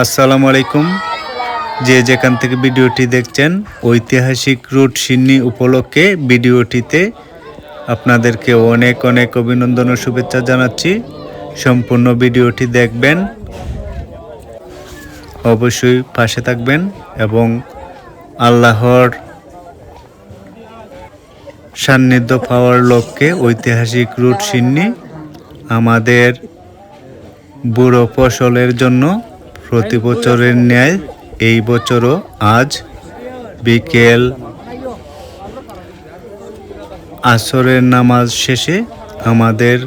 আসসালামু আলাইকুম। যে যেখান থেকে ভিডিওটি দেখছেন, ঐতিহাসিক রুট সিন্নি উপলক্ষে ভিডিওটিতে আপনাদেরকে অনেক অনেক অভিনন্দন ও শুভেচ্ছা জানাচ্ছি। সম্পূর্ণ ভিডিওটি দেখবেন, অবশ্যই পাশে থাকবেন এবং আল্লাহর সান্নিধ্য পাওয়ার লক্ষ্যে ঐতিহাসিক রুট সিন্নি আমাদের বুড়ো ফসলের জন্য প্রতি বছরের ন্যায় এই বছরও আজ বিকেল আসরের নামাজ শেষে আমাদের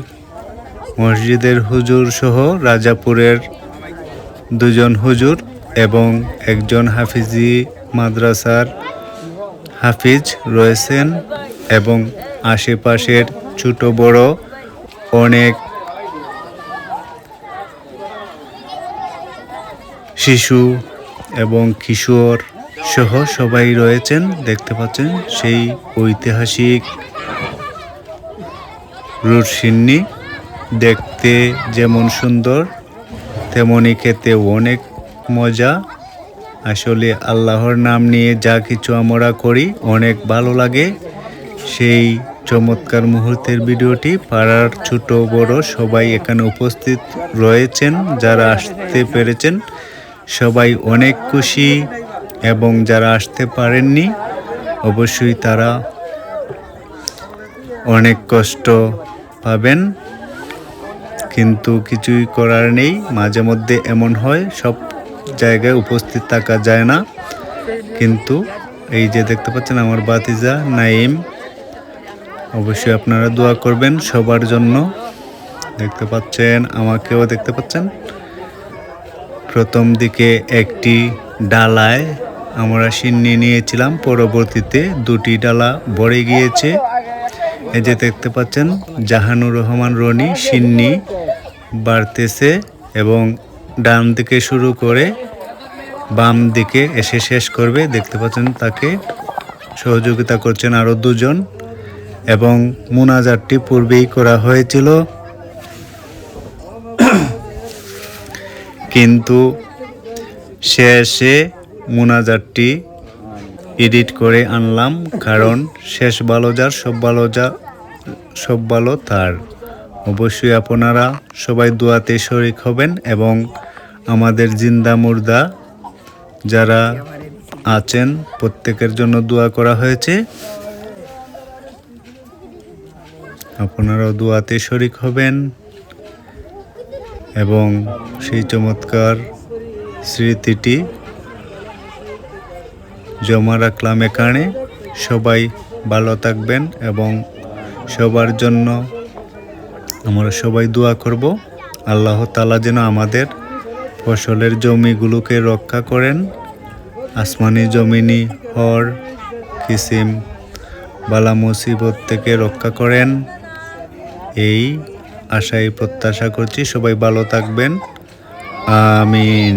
মসজিদের হুজুর সহ রাজাপুরের দুজন হুজুর এবং একজন হাফিজি মাদ্রাসার হাফিজ রয়েছেন এবং আশেপাশের ছোট বড় অনেক শিশু এবং কিশোর সহ সবাই রয়েছেন। দেখতে পাচ্ছেন সেই ঐতিহাসিক রুট সিন্নি দেখতে যেমন সুন্দর তেমনই খেতে অনেক মজা। আসলে আল্লাহর নাম নিয়ে যা কিছু আমরা করি অনেক ভালো লাগে। সেই চমৎকার মুহূর্তের ভিডিওটি পাড়ার ছোট বড় সবাই এখানে উপস্থিত রয়েছেন। যারা আসতে পেরেছেন সবাই অনেক খুশি এবং যারা আসতে পারেননি অবশ্যই তারা অনেক কষ্ট পাবেন, কিন্তু কিছুই করার নেই। মাঝে মধ্যে এমন হয়, সব জায়গায় উপস্থিত থাকা যায় না। কিন্তু এই যে দেখতে পাচ্ছেন আমার ভাতিজা নাইম, অবশ্যই আপনারা দোয়া করবেন সবার জন্য। দেখতে পাচ্ছেন, আমাকেও দেখতে পাচ্ছেন। প্রথম দিকে একটি ডালায় আমরা সিন্নি নিয়েছিলাম, পরবর্তীতে দুটি ডালা ভরে গিয়েছে। এই যে দেখতে পাচ্ছেন জাহানুর রহমান রনি সিন্নি বাড়তেছে এবং ডান দিকে শুরু করে বাম দিকে এসে শেষ করবে। দেখতে পাচ্ছেন তাকে সহযোগিতা করছেন আরও দুজন এবং মুনাজাতটি পূর্বেই করা হয়েছিল, কিন্তু শেষে মুনাজাতটি এডিট করে আনলাম, কারণ শেষ ভালো যার সব ভালো তার। অবশ্যই আপনারা সবাই দোয়াতে শরীক হবেন এবং আমাদের জিন্দা মুর্দা যারা আছেন প্রত্যেকের জন্য দোয়া করা হয়েছে। আপনারাও দোয়াতে শরীক হবেন এবং সেই চমৎকার স্মৃতিটি জমা রাখলাম এখানে। সবাই ভালো থাকবেন এবং সবার জন্য আমরা সবাই দোয়া করব। আল্লাহ তাআলা যেন আমাদের ফসলের জমিগুলোকে রক্ষা করেন, আসমানি জমিনি হর কিসিম বালা মুসিবত থেকে রক্ষা করেন, এই আশাই প্রত্যাশা করছি। সবাই ভালো থাকবেন, আমিন।